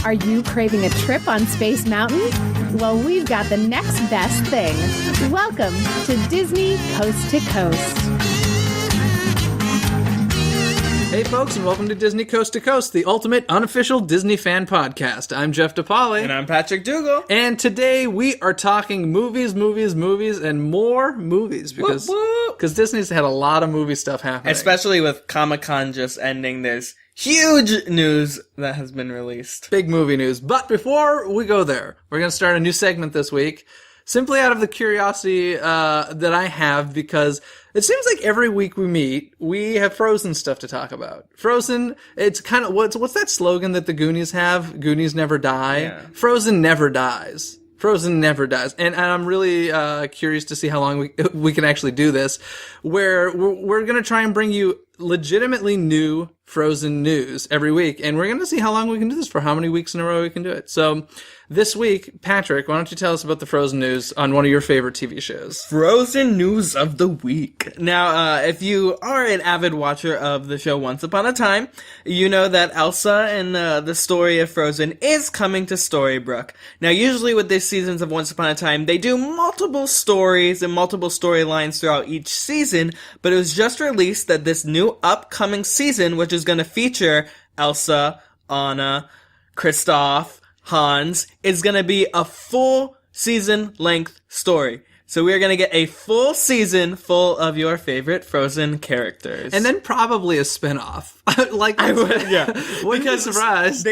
Are you craving a trip on Space Mountain? Well, we've got the next best thing. Welcome to Disney Coast to Coast. Hey folks, and welcome to Disney Coast to Coast, the ultimate unofficial Disney fan podcast. I'm Jeff DePaoli. And I'm Patrick Dougal. And today we are talking movies, and more movies, because Disney's had a lot of movie stuff happening. Especially with Comic-Con just ending, there's huge news that has been released. Big movie news. But before we go there, we're going to start a new segment this week, simply out of the curiosity that I have, because it seems like every week we meet, we have Frozen stuff to talk about. Frozen, it's kind of, what's that slogan that the Goonies have? Goonies never die. Yeah. Frozen never dies. Frozen never dies. And I'm really curious to see how long we can actually do this, where we're going to try and bring you legitimately new Frozen news every week. And we're going to see how long we can do this for, how many weeks in a row we can do it. So this week, Patrick, why don't you tell us about the Frozen news on one of your favorite TV shows? Frozen news of the week. Now, if you are an avid watcher of the show Once Upon a Time, you know that Elsa and the story of Frozen is coming to Storybrooke. Now, usually with these seasons of Once Upon a Time, they do multiple stories and multiple storylines throughout each season, but it was just released that this new upcoming season, which is going to feature Elsa, Anna, Kristoff, Hans, is going to be a full season length story. So we are going to get a full season full of your favorite Frozen characters. And then probably a spin-off. Yeah. Wouldn't be surprised.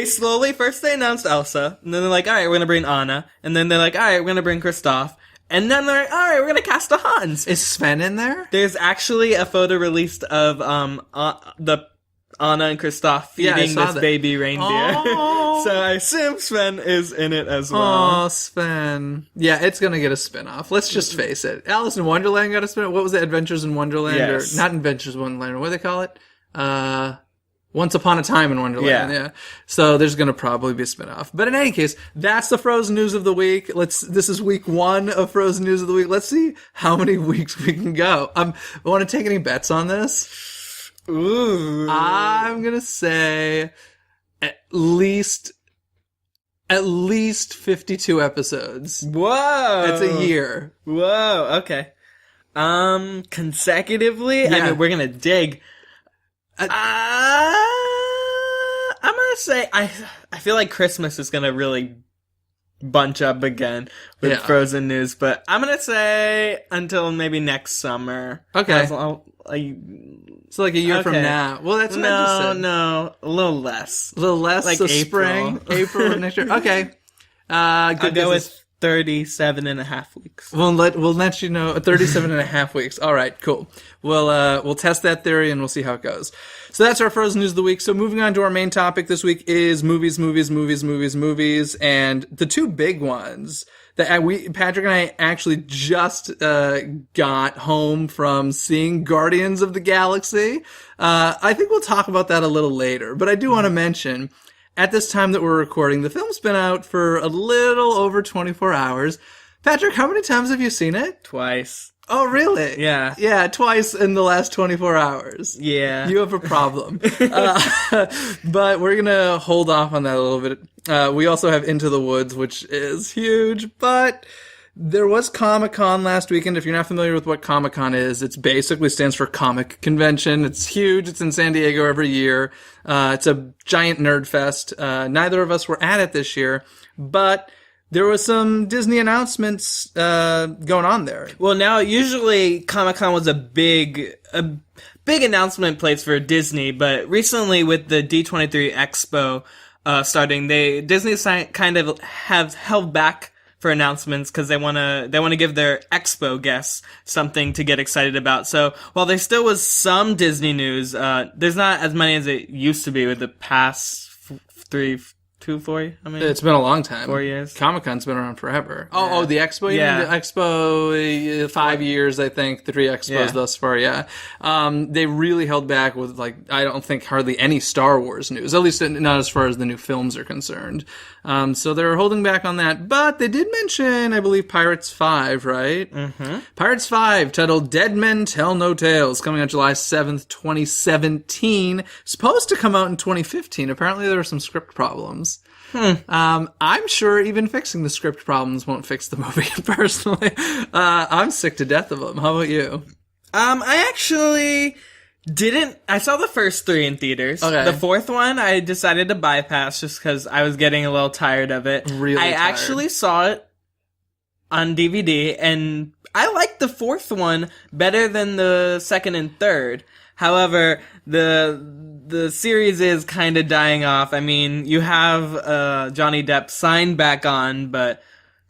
First they announced Elsa, and then they're like, alright, we're going to bring Anna, and then they're like, alright, we're going to bring Kristoff, and then they're like, alright, we're going to cast a Hans. Is Sven in there? There's actually a photo released of the Anna and Kristoff feeding this baby reindeer. Oh. So I assume Sven is in it as well. Oh, Sven. Yeah, it's going to get a spin-off. Let's just face it. Alice in Wonderland got a spin-off. What was it? Adventures in Wonderland? Yes. Or not Adventures in Wonderland. What do they call it? Once Upon a Time in Wonderland. Yeah. So there's going to probably be a spin-off. But in any case, that's the Frozen news of the week. This is week 1 of Frozen news of the week. Let's see how many weeks we can go. Want to take any bets on this? Ooh. I'm going to say at least 52 episodes. Whoa. That's a year. Whoa, okay. Consecutively? Yeah. I mean, we're gonna dig. I'm gonna say, I feel like Christmas is gonna really bunch up again with Frozen news, but I'm gonna say until maybe next summer. Okay. So like a year from now. Well, that's what I just said. No, a little less. A little less, like so April. April of next year. Okay. I'll go with 37 and a half weeks. We'll let you know 37 and a half weeks. All right, cool. We'll test that theory and we'll see how it goes. So that's our Frozen news of the week. So moving on to our main topic this week is movies, and the two big ones that Patrick and I actually just got home from seeing Guardians of the Galaxy. I think we'll talk about that a little later, but I do want to mention, at this time that we're recording, the film's been out for a little over 24 hours. Patrick, how many times have you seen it? Twice. Oh, really? Yeah. Yeah, twice in the last 24 hours. Yeah. You have a problem. But we're going to hold off on that a little bit. We also have Into the Woods, which is huge, but there was Comic-Con last weekend. If you're not familiar with what Comic-Con is, it basically stands for Comic Convention. It's huge. It's in San Diego every year. It's a giant nerd fest. Neither of us were at it this year, but there was some Disney announcements going on there. Well, now usually Comic-Con was a big announcement place for Disney, but recently with the D23 Expo starting, Disney kind of have held back for announcements because they want to give their Expo guests something to get excited about. So while there still was some Disney news, there's not as many as it used to be with the past 4 I mean, it's been a long time. 4 years. Comic-Con's been around forever. Yeah. Oh, the Expo? You mean the Expo, 5 years, I think. 3 Expos thus far, yeah. They really held back with, I don't think hardly any Star Wars news, at least not as far as the new films are concerned. So they're holding back on that. But they did mention, I believe, Pirates 5, right? Mm-hmm. Pirates 5, titled Dead Men Tell No Tales, coming on July 7th, 2017. Supposed to come out in 2015. Apparently there were some script problems. problems. I'm sure even fixing the script problems won't fix the movie, personally. I'm sick to death of them. How about you? I actually didn't. I saw the first 3 in theaters. Okay. The 4th one I decided to bypass just because I was getting a little tired of it. Really I tired. actually saw it on DVD, and I liked the 4th one better than the 2nd and 3rd. However, the series is kind of dying off. I mean, you have Johnny Depp signed back on, but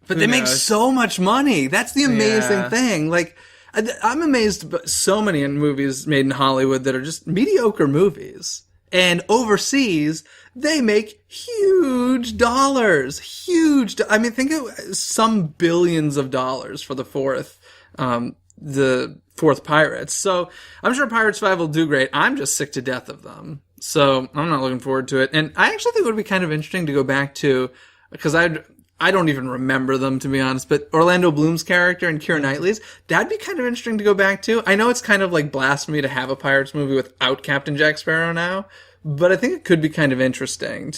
they make so much money. That's the amazing Yeah. thing. Like, I'm amazed by so many movies made in Hollywood that are just mediocre movies. And overseas, they make huge dollars. I mean, think of some billions of dollars for the fourth Pirates. So I'm sure Pirates 5 will do great. I'm just sick to death of them. So I'm not looking forward to it. And I actually think it would be kind of interesting to go back to, because I don't even remember them, to be honest, but Orlando Bloom's character and Keira Knightley's, that'd be kind of interesting to go back to. I know it's kind of like blasphemy to have a Pirates movie without Captain Jack Sparrow now, but I think it could be kind of interesting.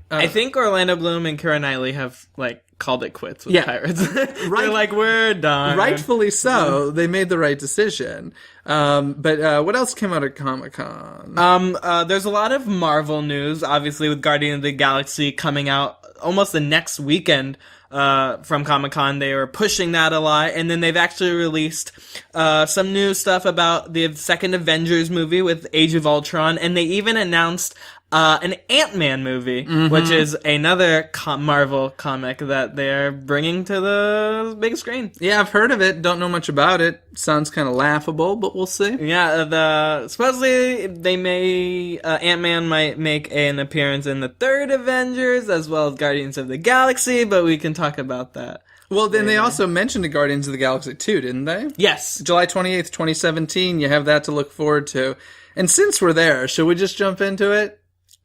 I think Orlando Bloom and Keira Knightley have, like, called it quits with Pirates. They're like, we're done. Rightfully so. They made the right decision. But what else came out at Comic-Con? There's a lot of Marvel news, obviously, with Guardian of the Galaxy coming out almost the next weekend from Comic-Con. They were pushing that a lot, and then they've actually released some new stuff about the second Avengers movie with Age of Ultron, and they even announced an Ant-Man movie, which is another Marvel comic that they're bringing to the big screen. Yeah, I've heard of it. Don't know much about it. Sounds kind of laughable, but we'll see. Yeah, supposedly they may Ant-Man might make an appearance in the third Avengers as well as Guardians of the Galaxy, but we can talk about that. Well, then they also mentioned the Guardians of the Galaxy 2, didn't they? Yes. July 28th, 2017. You have that to look forward to. And since we're there, should we just jump into it?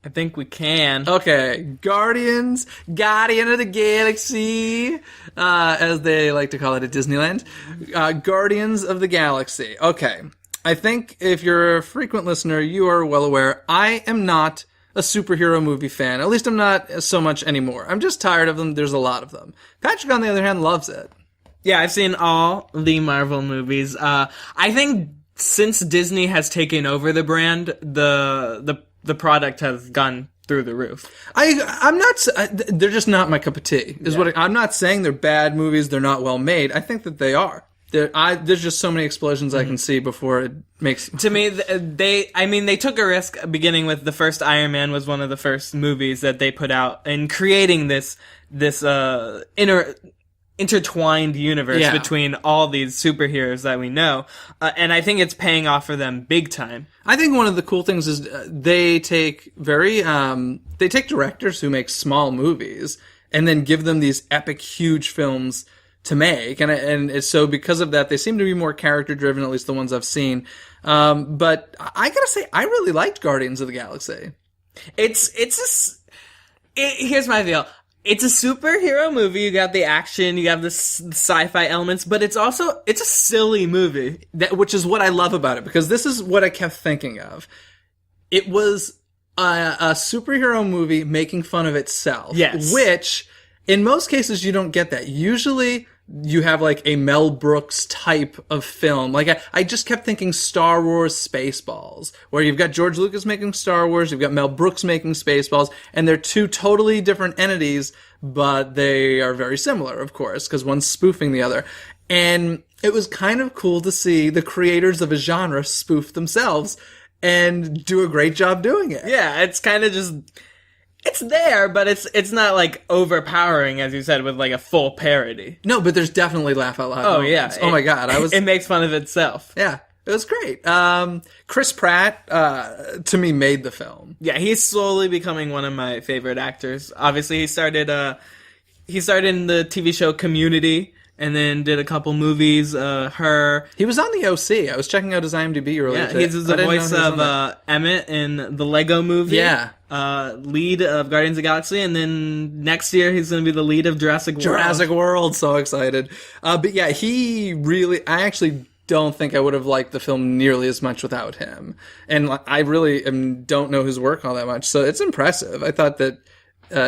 I think we can. Okay, Guardian of the Galaxy, as they like to call it at Disneyland. Guardians of the Galaxy. Okay, I think if you're a frequent listener, you are well aware I am not a superhero movie fan. At least I'm not so much anymore. I'm just tired of them. There's a lot of them. Patrick, on the other hand, loves it. Yeah, I've seen all the Marvel movies. I think since Disney has taken over the brand, the product has gone through the roof. I'm not. They're just not my cup of tea. I'm not saying they're bad movies. They're not well made. I think that they are. There's just so many explosions I can see before it makes. To me, they took a risk beginning with the first Iron Man was one of the first movies that they put out and creating this intertwined universe between all these superheroes that we know, and I think it's paying off for them big time. I think one of the cool things is they take directors who make small movies and then give them these epic, huge films to make, and it's so because of that they seem to be more character driven, at least the ones I've seen. But I gotta say, I really liked Guardians of the Galaxy. Here's my deal. It's a superhero movie. You got the action, you have the sci-fi elements, but it's a silly movie. Which is what I love about it, because this is what I kept thinking of. It was a superhero movie making fun of itself. Yes. Which, in most cases, you don't get that. Usually, you have like a Mel Brooks type of film. Like I just kept thinking Star Wars Spaceballs, where you've got George Lucas making Star Wars, you've got Mel Brooks making Spaceballs, and they're two totally different entities, but they are very similar, of course, because one's spoofing the other. And it was kind of cool to see the creators of a genre spoof themselves and do a great job doing it. Yeah, it's kind of just... It's there, but it's not like overpowering, as you said, with like a full parody. No, but there's definitely laugh out loud. Oh moments. yeah! Oh my god! It makes fun of itself. Yeah, it was great. Chris Pratt, to me, made the film. Yeah, he's slowly becoming one of my favorite actors. Obviously, he started in the TV show Community, and then did a couple movies. He was on the OC. I was checking out his IMDb earlier. Yeah, he's the voice of Emmett in the Lego Movie. Yeah. Lead of Guardians of the Galaxy, and then next year he's going to be the lead of Jurassic World. Jurassic World, so excited. But yeah, I actually don't think I would have liked the film nearly as much without him. And I really don't know his work all that much, so it's impressive. I thought that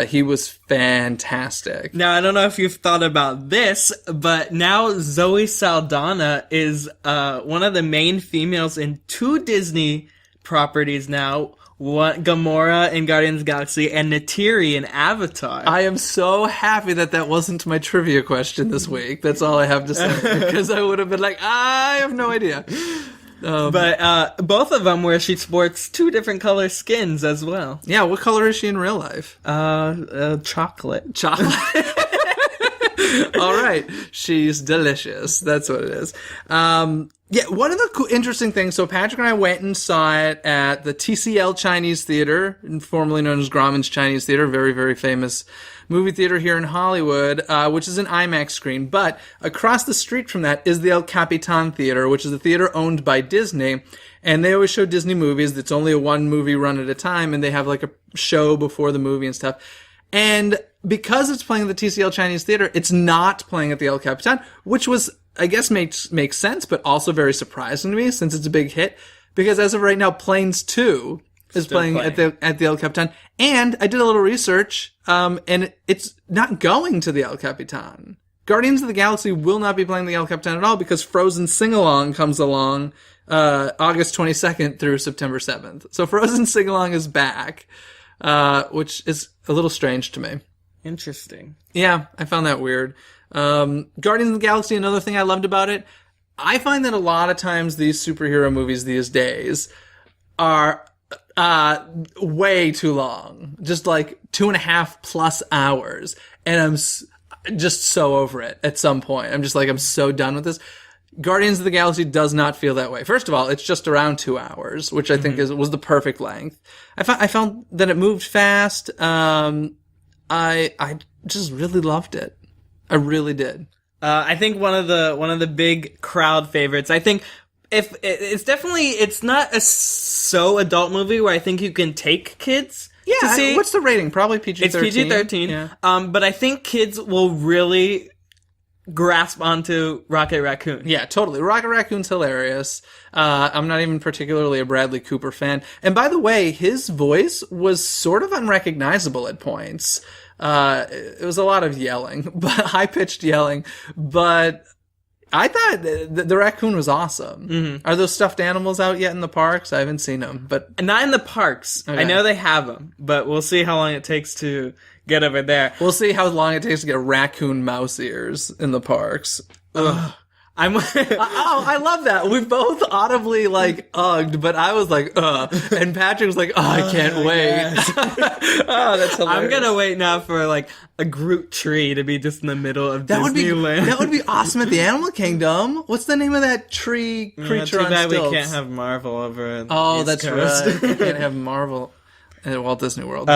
he was fantastic. Now, I don't know if you've thought about this, but now Zoe Saldana is one of the main females in 2 Disney properties now. Gamora in Guardians of the Galaxy and Neytiri in Avatar. I am so happy that wasn't my trivia question this week. That's all I have to say. Because I would have been like, I have no idea. But both of them where she sports 2 different color skins as well. Yeah, what color is she in real life? Chocolate. Chocolate. All right. She's delicious. That's what it is. Yeah, one of the interesting things, so Patrick and I went and saw it at the TCL Chinese Theater, formerly known as Grauman's Chinese Theater, very, very famous movie theater here in Hollywood, which is an IMAX screen. But across the street from that is the El Capitan Theater, which is a theater owned by Disney. And they always show Disney movies. It's only a 1 movie run at a time, and they have like a show before the movie and stuff. And because it's playing at the TCL Chinese Theater, it's not playing at the El Capitan, which was, I guess, makes sense, but also very surprising to me since it's a big hit. Because as of right now, Planes 2 is playing at the El Capitan. And I did a little research, and it's not going to the El Capitan. Guardians of the Galaxy will not be playing the El Capitan at all because Frozen Sing-Along comes along August 22nd through September 7th. So Frozen Sing-Along is back, which is a little strange to me. Interesting. Yeah, I found that weird. Guardians of the Galaxy, another thing I loved about it, I find that a lot of times these superhero movies these days are way too long. Just like 2.5 plus hours. And I'm just so over it at some point. I'm just like, I'm so done with this. Guardians of the Galaxy does not feel that way. First of all, it's just around 2 hours, which I think was the perfect length. I found that it moved fast. I just really loved it. I really did. I think one of the big crowd favorites. I think if it's not a so adult movie where I think you can take kids. Yeah. To see. What's the rating? Probably PG-13. It's PG-13. Yeah. But I think kids will really grasp onto Rocket Raccoon. Yeah, totally. Rocket Raccoon's hilarious. I'm not even particularly a Bradley Cooper fan. And by the way, his voice was sort of unrecognizable at points. It was a lot of yelling, but high-pitched yelling. But I thought the raccoon was awesome. Mm-hmm. Are those stuffed animals out yet in the parks? I haven't seen them, but not in the parks. Okay. I know they have them, but we'll see how long it takes to get over there. We'll see how long it takes to get raccoon mouse ears in the parks. Ugh. I love that. We both audibly ugged, but I was like, and Patrick was like, I can't wait. Yes. That's hilarious. I'm gonna wait now for a Groot tree to be just in the middle of Disneyland. That would be awesome at the Animal Kingdom. What's the name of that tree creature on bad stilts? We can't have Marvel over at Oh, East that's Coast. right. We can't have Marvel at Walt Disney World.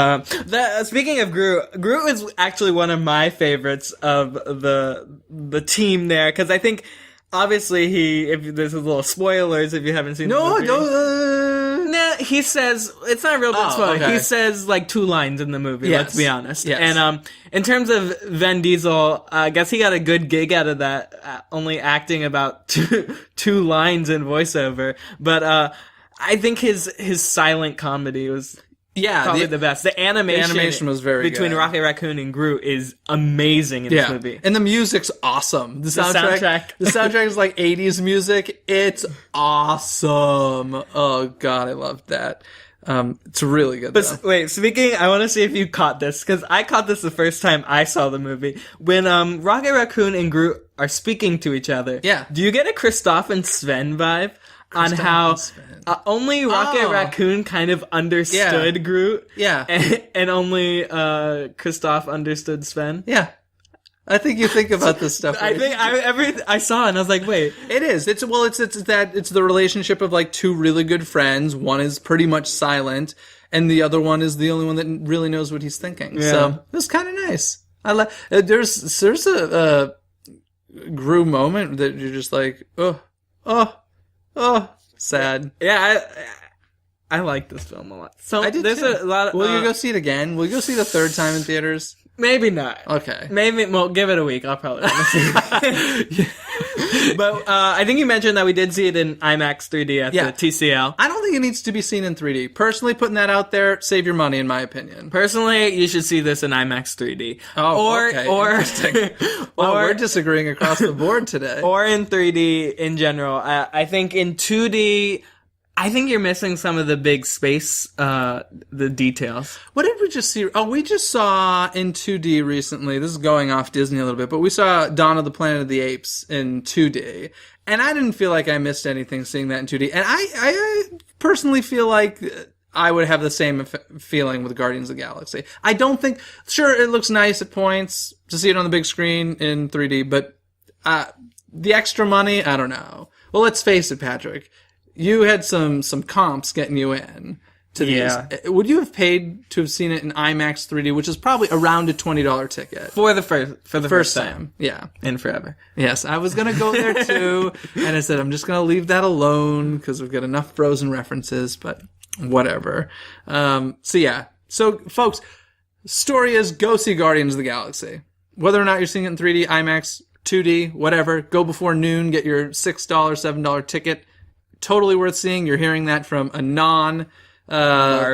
Speaking of Groot is actually one of my favorites of the team there, because I think obviously if there's a little spoilers if you haven't seen the movie. Nah, he says it's not a real big spoiler. Okay. He says 2 lines in the movie. Yes. Let's be honest. Yes. And in terms of Vin Diesel, I guess he got a good gig out of that, only acting about two lines in voiceover. But I think his silent comedy was probably the best. The animation was very between good. Rocket Raccoon and Groot is amazing in this movie. And the music's awesome. The soundtrack is 80s music. It's awesome. Oh god, I loved that. It's really good. But wait, I want to see if you caught this, because I caught this the first time I saw the movie. When Rocket Raccoon and Groot are speaking to each other. Yeah. Do you get a Kristoff and Sven vibe? On how only Rocket Raccoon kind of understood Groot. Yeah. And only Kristoff understood Sven. Yeah. I think you think about this stuff. I saw it and I was like, wait. It is. It's the relationship of 2 really good friends. One is pretty much silent and the other one is the only one that really knows what he's thinking. Yeah. So it was kind of nice. There's a Groot moment that you're just like, oh, sad. Yeah, I like this film a lot. So I did there's too. a lot of. Will you go see it again? Will you go see the 3rd time in theaters? Maybe not. Okay. Maybe. Well, give it a week. I'll probably want to see it. But I think you mentioned that we did see it in IMAX 3D at the TCL. I don't think it needs to be seen in 3D. Personally, putting that out there, save your money, in my opinion. Personally, you should see this in IMAX 3D. Well, we're disagreeing across the board today. Or in 3D in general. I think in 2D, I think you're missing some of the big space, the details. What did we just see? Oh, we just saw in 2D recently. This is going off Disney a little bit, but we saw Dawn of the Planet of the Apes in 2D. And I didn't feel like I missed anything seeing that in 2D. And I personally feel like I would have the same feeling with Guardians of the Galaxy. I don't think... Sure, it looks nice at points to see it on the big screen in 3D, but the extra money, I don't know. Well, let's face it, Patrick. You had some comps getting you in to these. Yeah. Would you have paid to have seen it in IMAX 3D, which is probably around a $20 ticket? For the first time. Yeah. And forever. Yes, I was going to go there too, and I said, I'm just going to leave that alone because we've got enough Frozen references, but whatever. So, folks, story is go see Guardians of the Galaxy. Whether or not you're seeing it in 3D, IMAX, 2D, whatever, go before noon, get your $6, $7 ticket. Totally worth seeing. You're hearing that from a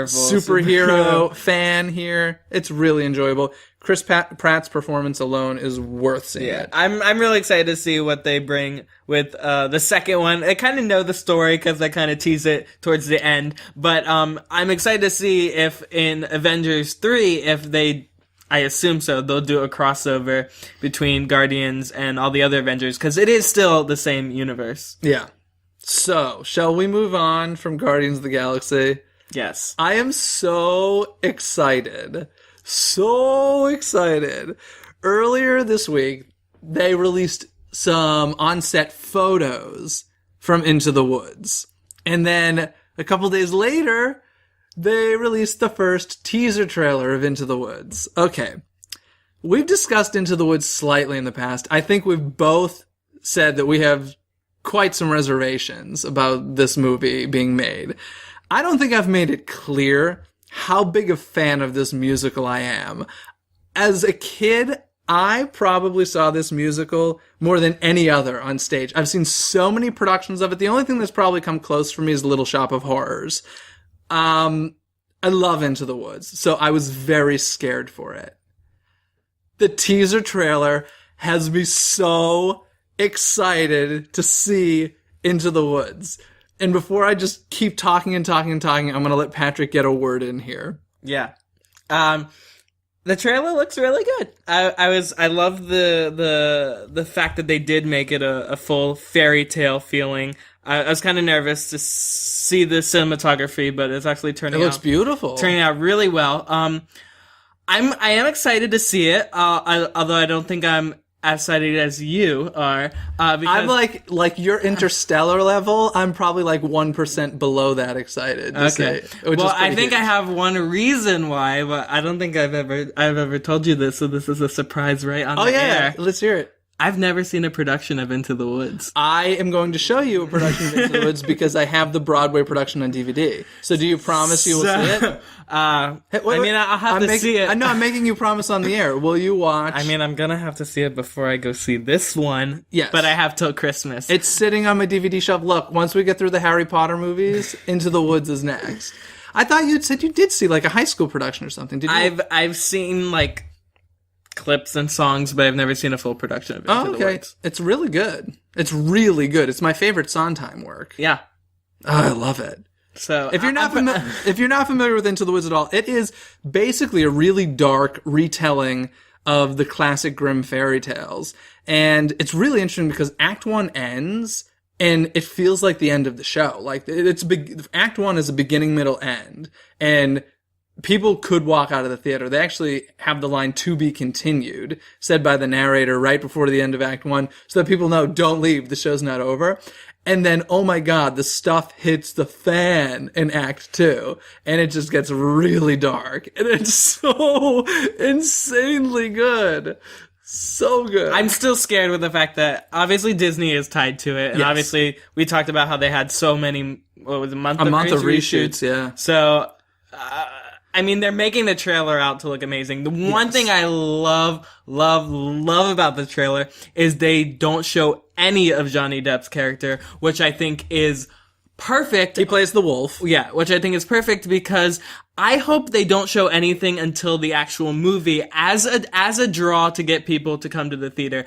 superhero fan here. It's really enjoyable. Chris Pratt's performance alone is worth seeing. Yeah, I'm really excited to see what they bring with the second one. I kind of know the story because I kind of tease it towards the end, but I'm excited to see if in Avengers 3, I assume so, they'll do a crossover between Guardians and all the other Avengers because it is still the same universe. Yeah. So, shall we move on from Guardians of the Galaxy? Yes. I am so excited. So excited. Earlier this week, they released some on-set photos from Into the Woods. And then a couple days later, they released the first teaser trailer of Into the Woods. Okay. We've discussed Into the Woods slightly in the past. I think we've both said that we have quite some reservations about this movie being made. I don't think I've made it clear how big a fan of this musical I am. As a kid, I probably saw this musical more than any other on stage. I've seen so many productions of it. The only thing that's probably come close for me is Little Shop of Horrors. I love Into the Woods, so I was very scared for it. The teaser trailer has me so excited to see Into the Woods. And before I just keep talking, I'm going to let Patrick get a word in here. Yeah. The trailer looks really good. I love the fact that they did make it a full fairy tale feeling. I was kind of nervous to see the cinematography, but it's actually turning out... It looks beautiful. Turning out really well. I am excited to see it, although I don't think I'm as excited as you are. Because I'm like your Interstellar level. I'm probably like 1% below that excited. Okay. Well, I think I have one reason why, but I don't think I've ever told you this, so this is a surprise right on the air. Let's hear it. I've never seen a production of Into the Woods. I am going to show you a production of Into the Woods because I have the Broadway production on DVD. So do you promise you will see it? I'll have to see it. I know I'm making you promise on the air. Will you watch? I mean, I'm going to have to see it before I go see this one. Yes. But I have till Christmas. It's sitting on my DVD shelf. Look, once we get through the Harry Potter movies, Into the Woods is next. I thought you'd said you did see like a high school production or something. Did you? I've seen like clips and songs, but I've never seen a full production of Into the Woods. It's really good. It's really good. It's my favorite Sondheim work. Yeah. Oh, I love it. So if you're not familiar with Into the Woods at all, it is basically a really dark retelling of the classic Grimm fairy tales. And it's really interesting because Act 1 ends and it feels like the end of the show. Like it's big. Act 1 is a beginning, middle, end. And people could walk out of the theater. They actually have the line "to be continued" said by the narrator right before the end of Act 1 so that people know, don't leave, the show's not over. And then, oh my God, the stuff hits the fan in Act 2. And it just gets really dark. And it's so insanely good. So good. I'm still scared with the fact that obviously Disney is tied to it. And obviously we talked about how they had so many, what was it, a month of reshoots? Yeah. So... I mean, they're making the trailer out to look amazing. The one thing I love about the trailer is they don't show any of Johnny Depp's character, which I think is perfect. He plays the wolf. Yeah, which I think is perfect because I hope they don't show anything until the actual movie as a draw to get people to come to the theater.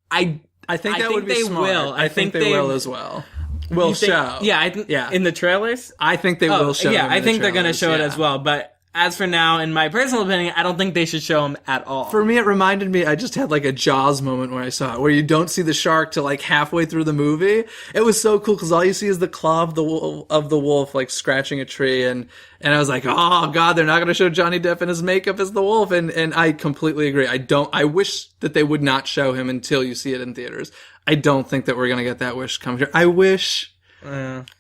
I think that would be smart. Will. I think they will as well. Will show. Yeah, in the trailers? I think they will show. Yeah, I think they're going to show it as well, but as for now, in my personal opinion, I don't think they should show him at all. For me, it reminded me, I just had like a Jaws moment where I saw it, where you don't see the shark till like halfway through the movie. It was so cool because all you see is the claw of the wolf like scratching a tree, and I was like, oh god, they're not going to show Johnny Depp in his makeup as the wolf, and I completely agree. I wish that they would not show him until you see it in theaters. I don't think that we're going to get that wish come here. I wish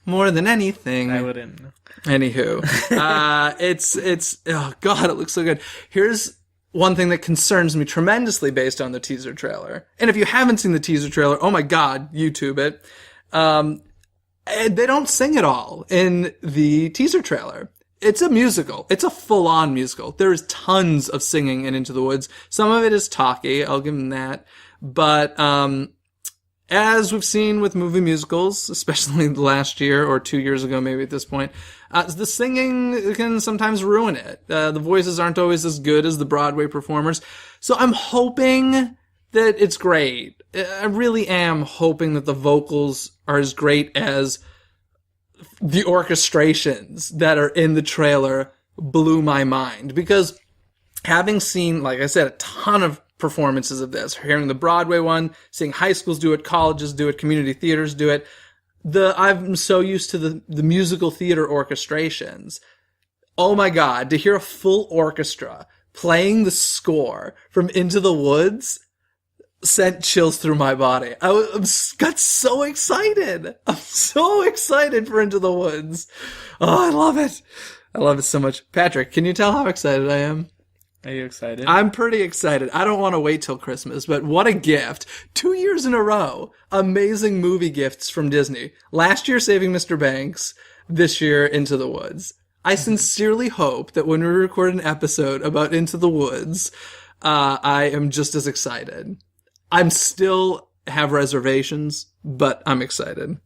more than anything. I wouldn't. Anywho, it's oh god, it looks so good. Here's one thing that concerns me tremendously based on the teaser trailer. And if you haven't seen the teaser trailer, oh my god, YouTube it. They don't sing at all in the teaser trailer. It's a musical. It's a full-on musical. There is tons of singing in Into the Woods. Some of it is talky, I'll give them that. But as we've seen with movie musicals, especially last year or 2 years ago maybe at this point, the singing can sometimes ruin it. The voices aren't always as good as the Broadway performers. So I'm hoping that it's great. I really am hoping that the vocals are as great as the orchestrations that are in the trailer blew my mind. Because having seen, like I said, a ton of performances of this, hearing the Broadway one, seeing high schools do it, colleges do it, community theaters do it, I'm so used to the musical theater orchestrations. Oh my god, to hear a full orchestra playing the score from Into the Woods sent chills through my body. Got so excited. I'm so excited for Into the Woods. Oh, I love it. I love it so much. Patrick, can you tell how excited I am? Are you excited? I'm pretty excited. I don't want to wait till Christmas, but what a gift. 2 years in a row. Amazing movie gifts from Disney. Last year, Saving Mr. Banks. This year, Into the Woods. I sincerely hope that when we record an episode about Into the Woods, I am just as excited. I'm still have reservations, but I'm excited.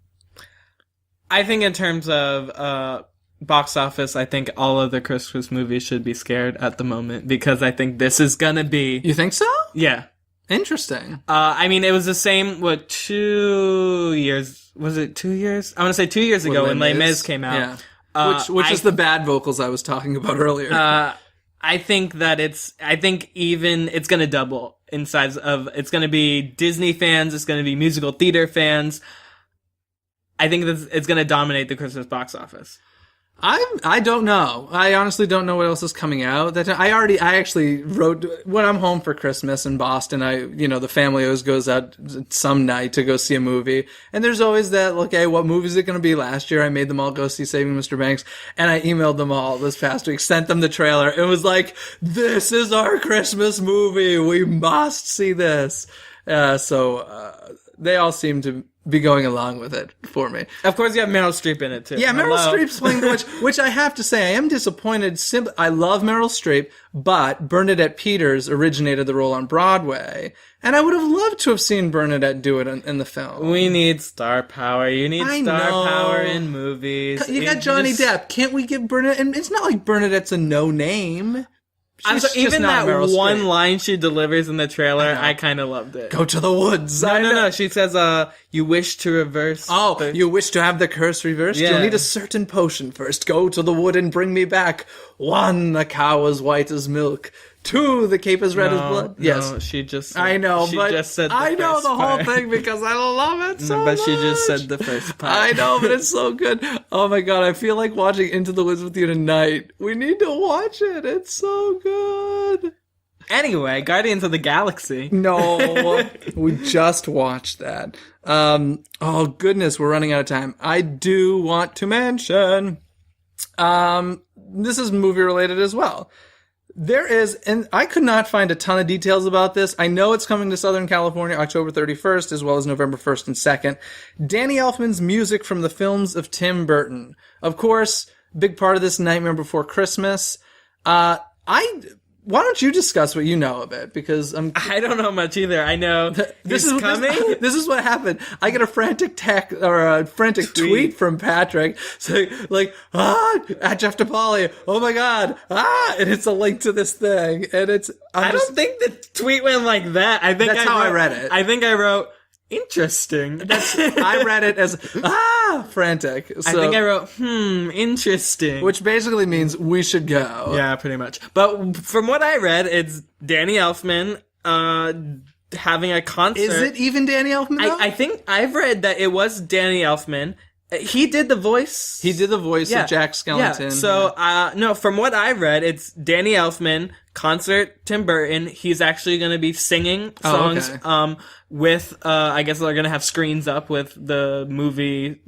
I think in terms of box office, I think all of the Christmas movies should be scared at the moment because I think this is gonna be... You think so? Yeah. Interesting. I mean, it was the same, 2 years... Was it 2 years? I want to say 2 years ago when Les Mis came out. Yeah. Which is the bad vocals I was talking about earlier. I think that it's going to double in size of... It's going to be Disney fans, it's going to be musical theater fans. I think it's going to dominate the Christmas box office. I don't know. I honestly don't know what else is coming out. I actually wrote when I'm home for Christmas in Boston. The family always goes out some night to go see a movie, and there's always that. Okay, what movie is it going to be? Last year, I made them all go see Saving Mr. Banks, and I emailed them all this past week, sent them the trailer. It was like, this is our Christmas movie. We must see this. So they all seem to be going along with it for me. Of course, you have Meryl Streep in it, too. Yeah, Meryl Streep's playing the witch, which I have to say, I am disappointed. I love Meryl Streep, but Bernadette Peters originated the role on Broadway, and I would have loved to have seen Bernadette do it in the film. We need star power. You need power in movies. You got Johnny Depp. Can't we give Bernadette... And it's not like Bernadette's a no-name. Even that one line she delivers in the trailer, I kind of loved it. Go to the woods. No. She says, you wish to reverse. You wish to have the curse reversed? Yeah. You'll need a certain potion first. Go to the wood and bring me back. 1, the cow as white as milk. 2, the cape as red as blood. Yes. No, she just said, I know, she but just said the I know first the whole part. thing because I love it so But much. she just said the first part. I know, but it's so good. Oh my god, I feel like watching Into the Woods with you tonight. We need to watch it. It's so good. Anyway, Guardians of the Galaxy. No, we just watched that. Oh goodness, we're running out of time. I do want to mention, this is movie related as well. There is, and I could not find a ton of details about this. I know it's coming to Southern California October 31st, as well as November 1st and 2nd. Danny Elfman's music from the films of Tim Burton. Of course, big part of this Nightmare Before Christmas. Why don't you discuss what you know of it? Because I don't know much either. I know this is coming. This is what happened. I get a frantic text or a frantic tweet from Patrick saying at Jeff DePaoli. Oh my God! And it's a link to this thing, and it's. I don't think the tweet went like that. I think that's how I read it. I think I wrote interesting. I read it as frantic. So, I think I wrote interesting, which basically means we should go. Yeah, pretty much. But from what I read, it's Danny Elfman having a concert. Is it even Danny Elfman? I think I've read that it was Danny Elfman. He did the voice. He did the voice of Jack Skellington. Yeah. So, no, from what I read, it's Danny Elfman, concert, Tim Burton. He's actually going to be singing songs with, I guess they're going to have screens up with the movie.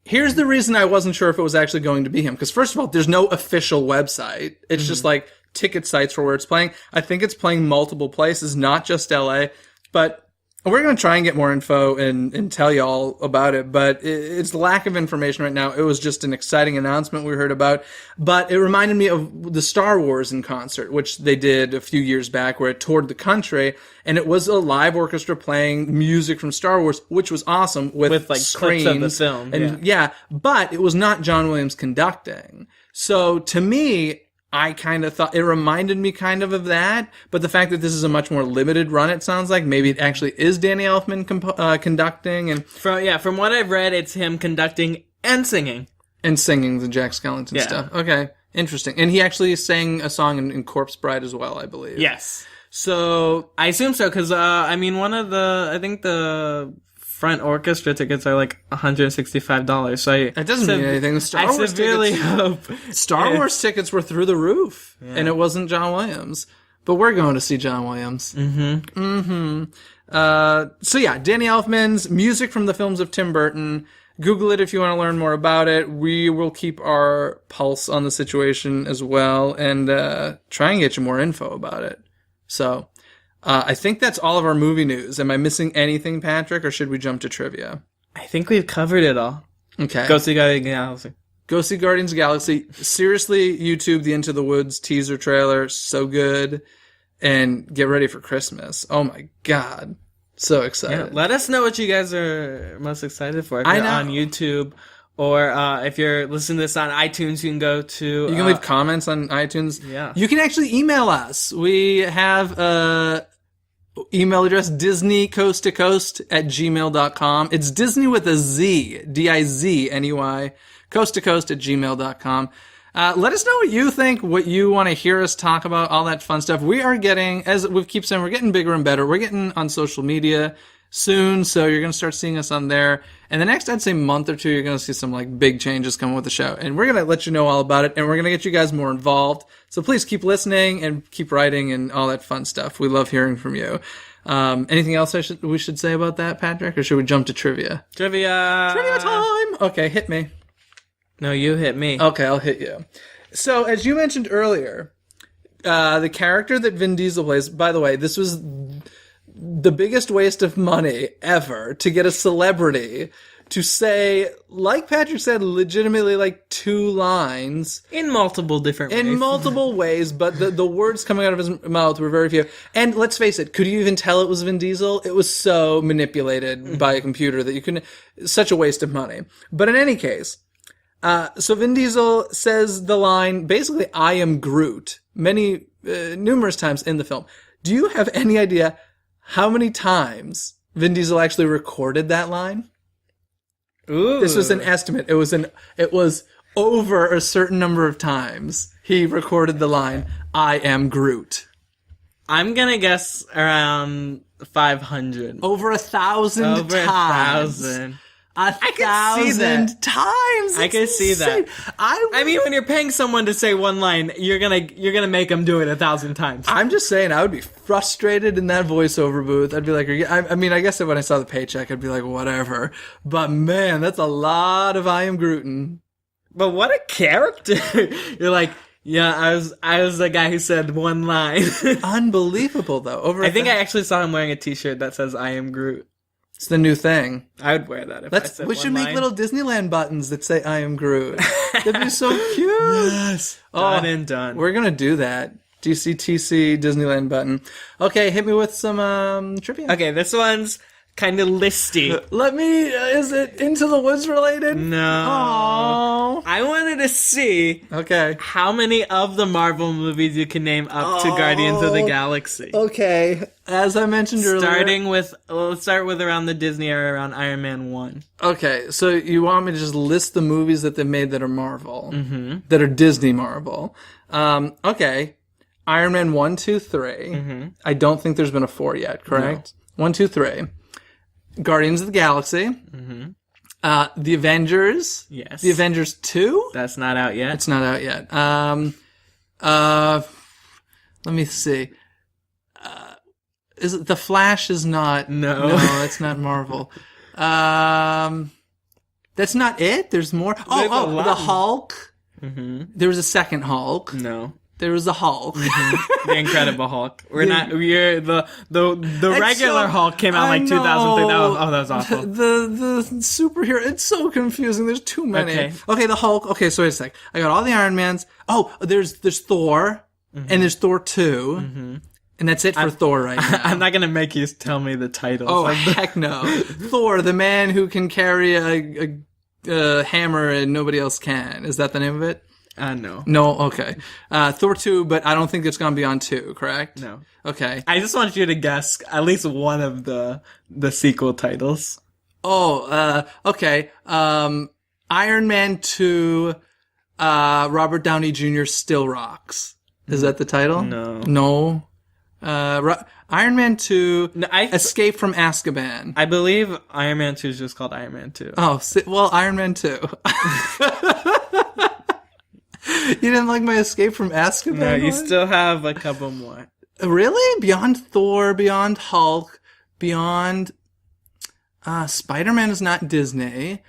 Here's the reason I wasn't sure if it was actually going to be him. Because first of all, there's no official website. It's just like ticket sites for where it's playing. I think it's playing multiple places, not just LA. But we're going to try and get more info and tell you all about it, but it's lack of information right now. It was just an exciting announcement we heard about, but it reminded me of the Star Wars in concert, which they did a few years back where it toured the country, and it was a live orchestra playing music from Star Wars, which was awesome with like screens clips of the film. And but it was not John Williams conducting. So to me, I kind of thought it reminded me kind of that, but the fact that this is a much more limited run, it sounds like maybe it actually is Danny Elfman conducting, and from what I've read, it's him conducting and singing the Jack Skellington stuff. Okay, interesting. And he actually sang a song in Corpse Bride as well, I believe. Yes. So I assume so because I think the front orchestra tickets are like $165. So that doesn't mean anything. The Star Wars tickets were through the roof, and it wasn't John Williams. But we're going to see John Williams. So Danny Elfman's music from the films of Tim Burton. Google it if you want to learn more about it. We will keep our pulse on the situation as well, and try and get you more info about it. So. I think that's all of our movie news. Am I missing anything, Patrick, or should we jump to trivia? I think we've covered it all. Okay. Go see Guardians of the Galaxy. Go see Guardians of the Galaxy. Seriously, YouTube the Into the Woods teaser trailer. So good. And get ready for Christmas. Oh my God. So excited. Yeah, let us know what you guys are most excited for. If you're on YouTube. Or if you're listening to this on iTunes, you can go to... You can leave comments on iTunes. Yeah. You can actually email us. We have email address, DizneyCoastToCoast@gmail.com. It's Disney with a Z, Dizney, coasttocoast@gmail.com. Let us know what you think, what you want to hear us talk about, all that fun stuff. We are getting, as we keep saying, we're getting bigger and better. We're getting on social media soon, so you're going to start seeing us on there. And the next, I'd say, month or two, you're going to see some like big changes coming with the show. And we're going to let you know all about it, and we're going to get you guys more involved. So please keep listening and keep writing and all that fun stuff. We love hearing from you. Anything else we should say about that, Patrick? Or should we jump to trivia? Trivia time! Okay, hit me. No, you hit me. Okay, I'll hit you. So, as you mentioned earlier, the character that Vin Diesel plays, by the way, this was the biggest waste of money ever to get a celebrity to say, like Patrick said, legitimately like 2 lines. In multiple different ways. In multiple ways, but the words coming out of his mouth were very few. And let's face it, could you even tell it was Vin Diesel? It was so manipulated by a computer that you couldn't... Such a waste of money. But in any case, so Vin Diesel says the line, basically, I am Groot, numerous times in the film. Do you have any idea how many times Vin Diesel actually recorded that line? Ooh. This was an estimate. It was over a certain number of times he recorded the line, I am Groot. I'm gonna guess around 500. Over 1,000 times. Over 1,000. I can see that. Times. I can see that. I mean, when you're paying someone to say one line, you're gonna make them do it 1,000 times. I'm just saying, I would be frustrated in that voiceover booth. I'd be like, I mean, I guess that when I saw the paycheck, I'd be like, whatever. But man, that's a lot of I am Grootin'. But what a character! You're like, yeah, I was the guy who said one line. Unbelievable, though. I think I actually saw him wearing a T-shirt that says "I am Groot." It's the new thing. I would wear that if I said We should one make line. little Disneyland buttons that say "I am Groot." That'd be so cute. Yes. Done and done. We're gonna do that. DCTC Disneyland button. Okay, hit me with some trivia. Okay, this one's kind of listy. Let me. Is it Into the Woods related? No. Aww. I wanted to see Okay. how many of the Marvel movies you can name up to Guardians of the Galaxy. Okay. As I mentioned earlier. Let's start with around the Disney era, around Iron Man 1. Okay, so you want me to just list the movies that they made that are Marvel, that are Disney Marvel? Okay, Iron Man 1, 2, 3. I don't think there's been a 4 yet. Correct? No. 1, 2, 3. Guardians of the Galaxy. The Avengers. Yes. The Avengers 2. That's not out yet. It's not out yet. Let me see. Is it The Flash? Is not. No, it's not Marvel. That's not it. There's more. The Hulk. There was a second Hulk. No. There was a Hulk. The Incredible Hulk. The regular Hulk came out like 2003. That was awful. The superhero. It's so confusing. There's too many. Okay, the Hulk. Okay, so wait a sec. I got all the Iron Mans. Oh, there's Thor, and there's Thor 2. And that's it for Thor right now. I'm not going to make you tell me the titles. Oh, heck no. Thor, the man who can carry a hammer and nobody else can. Is that the name of it? No. No, okay. Thor 2, but I don't think it's gone beyond 2, correct? No. Okay. I just want you to guess at least one of the sequel titles. Oh, okay. Iron Man 2, Robert Downey Jr. Still Rocks. Is that the title? No. Iron Man 2, Escape from Azkaban. I believe Iron Man 2 is just called Iron Man 2. Oh, well, Iron Man 2. You didn't like my Escape from Azkaban? No, you still have a couple more. Really? Beyond Thor, beyond Hulk, beyond... Spider-Man is not Disney.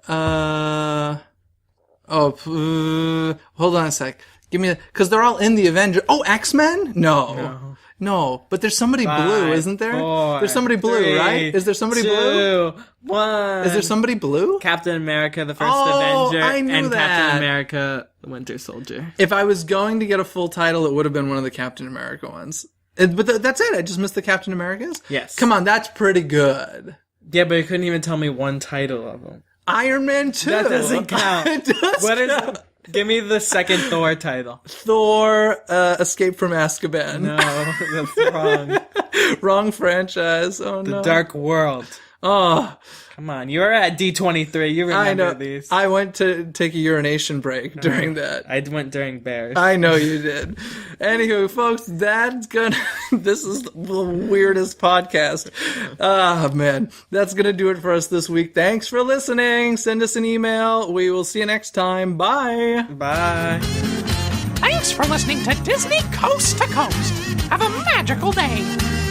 Hold on a sec. Give me because they're all in the Avengers. Oh, X-Men? No, but there's somebody blue, isn't there? There's somebody blue, right? Is there somebody blue? 1. Is there somebody blue? Captain America, the first Avenger, I knew and that. Captain America, the Winter Soldier. If I was going to get a full title, it would have been one of the Captain America ones. But that's it. I just missed the Captain Americas? Yes. Come on, that's pretty good. Yeah, but you couldn't even tell me one title of them. Iron Man 2. That doesn't count. It does count. Give me the second Thor title. Thor, Escape from Azkaban. No, that's wrong. Wrong franchise. Oh, no. The Dark World. Oh. Come on, you were at D23. You remember these. I went to take a urination break during that. I went during Bears. I know you did. Anywho, folks, this is the weirdest podcast. Man. That's gonna do it for us this week. Thanks for listening. Send us an email. We will see you next time. Bye. Bye. Thanks for listening to Disney Coast to Coast. Have a magical day.